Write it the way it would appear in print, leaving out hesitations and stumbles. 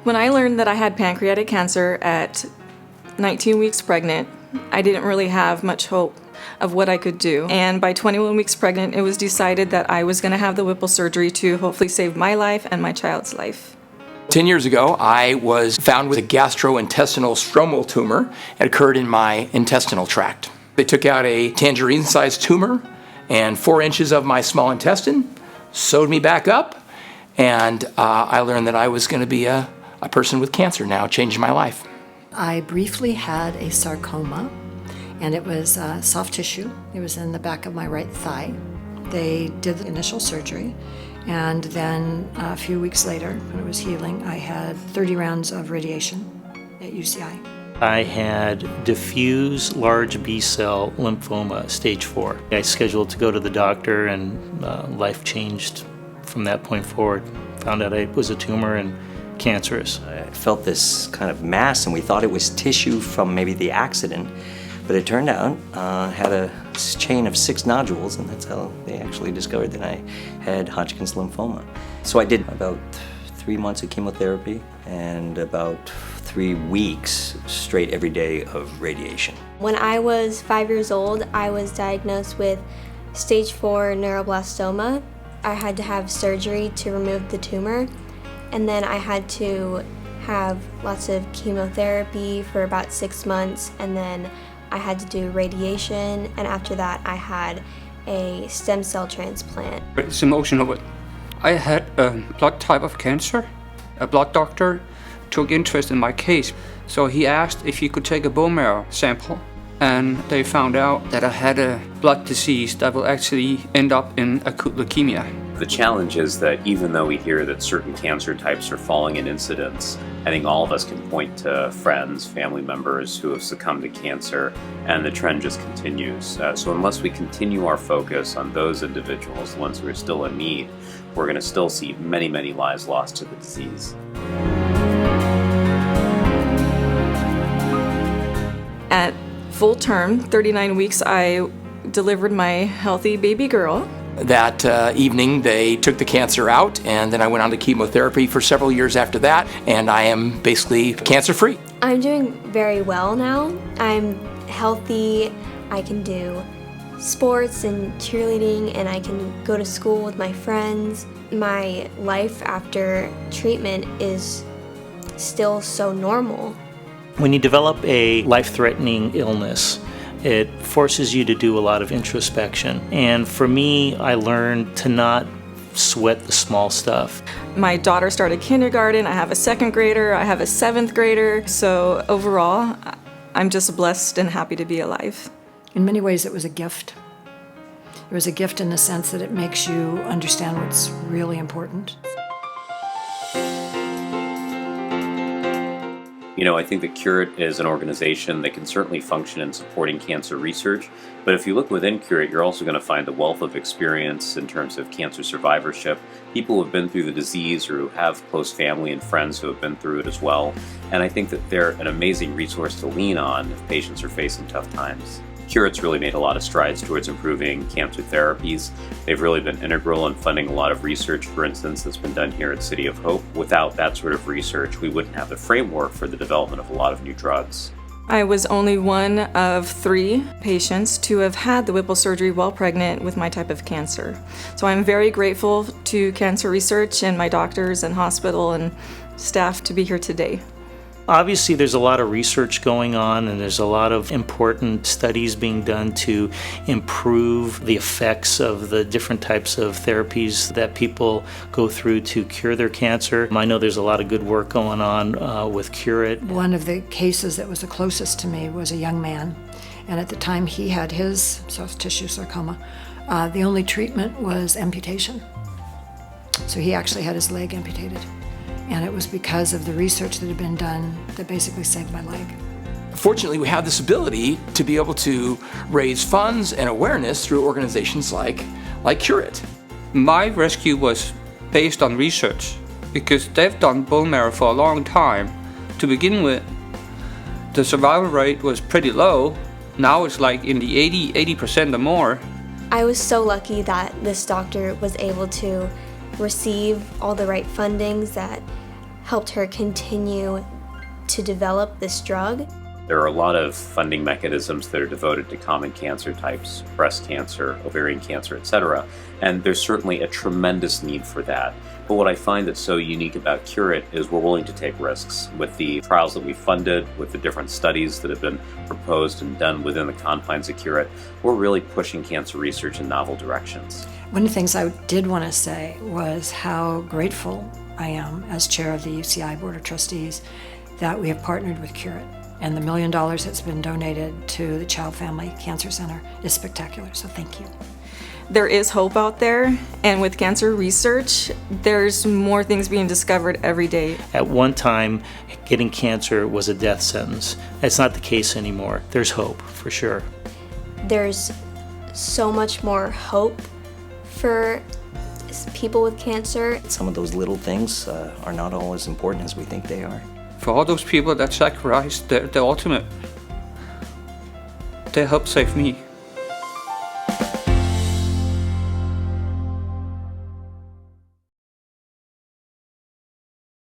When I learned that I had pancreatic cancer at 19 weeks pregnant, I didn't really have much hope of what I could do. And by 21 weeks pregnant, it was decided that I was going to have the Whipple surgery to hopefully save my life and my child's life. 10 years ago, I was found with a gastrointestinal stromal tumor. It occurred in my intestinal tract. They took out a tangerine-sized tumor and 4 inches of my small intestine, sewed me back up, and I learned that I was going to be a person with cancer now, changing my life. I briefly had a sarcoma, and it was soft tissue. It was in the back of my right thigh. They did the initial surgery, and then a few weeks later, when it was healing, I had 30 rounds of radiation at UCI. I had diffuse large B-cell lymphoma, stage 4. I scheduled to go to the doctor, and life changed from that point forward. Found out it was a tumor and cancerous. I felt this kind of mass, and we thought it was tissue from maybe the accident, but it turned out had a chain of 6 nodules, and that's how they actually discovered that I had Hodgkin's lymphoma. So I did about 3 months of chemotherapy and about 3 weeks straight every day of radiation. When I was 5 years old, I was diagnosed with stage 4 neuroblastoma. I had to have surgery to remove the tumor, and then I had to have lots of chemotherapy for about 6 months, and then I had to do radiation, and after that I had a stem cell transplant. It's emotional, but I had a blood type of cancer. A blood doctor took interest in my case, so he asked if he could take a bone marrow sample, and they found out that I had a blood disease that will actually end up in acute leukemia. The challenge is that even though we hear that certain cancer types are falling in incidence, I think all of us can point to friends, family members who have succumbed to cancer, and the trend just continues. So unless we continue our focus on those individuals, the ones who are still in need, we're going to still see many, many lives lost to the disease. At full term, 39 weeks, I delivered my healthy baby girl. That evening, they took the cancer out, and then I went on to chemotherapy for several years after that, and I am basically cancer-free. I'm doing very well now. I'm healthy. I can do sports and cheerleading, and I can go to school with my friends. My life after treatment is still so normal. When you develop a life-threatening illness, it forces you to do a lot of introspection. And for me, I learned to not sweat the small stuff. My daughter started kindergarten. I have a 2nd grader. I have a 7th grader. So overall, I'm just blessed and happy to be alive. In many ways, it was a gift. It was a gift in the sense that it makes you understand what's really important. You know, I think that Kure It is an organization that can certainly function in supporting cancer research, but if you look within Kure It, you're also going to find a wealth of experience in terms of cancer survivorship, people who have been through the disease or who have close family and friends who have been through it as well, and I think that they're an amazing resource to lean on if patients are facing tough times. Kure It's really made a lot of strides towards improving cancer therapies. They've really been integral in funding a lot of research, for instance, that's been done here at City of Hope. Without that sort of research, we wouldn't have the framework for the development of a lot of new drugs. I was only one of 3 patients to have had the Whipple surgery while pregnant with my type of cancer. So I'm very grateful to Cancer Research and my doctors and hospital and staff to be here today. Obviously, there's a lot of research going on, and there's a lot of important studies being done to improve the effects of the different types of therapies that people go through to cure their cancer. I know there's a lot of good work going on with Kure It. One of the cases that was the closest to me was a young man, and at the time he had his soft tissue sarcoma. The only treatment was amputation. So he actually had his leg amputated. And it was because of the research that had been done that basically saved my leg. Fortunately, we have this ability to be able to raise funds and awareness through organizations like Kure It. My rescue was based on research because they've done bone marrow for a long time. To begin with, the survival rate was pretty low. Now it's like in the 80% or more. I was so lucky that this doctor was able to receive all the right fundings that helped her continue to develop this drug. There are a lot of funding mechanisms that are devoted to common cancer types, breast cancer, ovarian cancer, etc. And there's certainly a tremendous need for that. But what I find that's so unique about Kure It is we're willing to take risks. With the trials that we funded, with the different studies that have been proposed and done within the confines of Kure It, we're really pushing cancer research in novel directions. One of the things I did want to say was how grateful I am as chair of the UCI Board of Trustees that we have partnered with Kure It. And the $1 million that's been donated to the Child Family Cancer Center is spectacular, so thank you. There is hope out there, and with cancer research, there's more things being discovered every day. At one time, getting cancer was a death sentence. That's not the case anymore. There's hope, for sure. There's so much more hope for people with cancer. Some of those little things are not all as important as we think they are. For all those people that sacrificed the ultimate, they helped save me.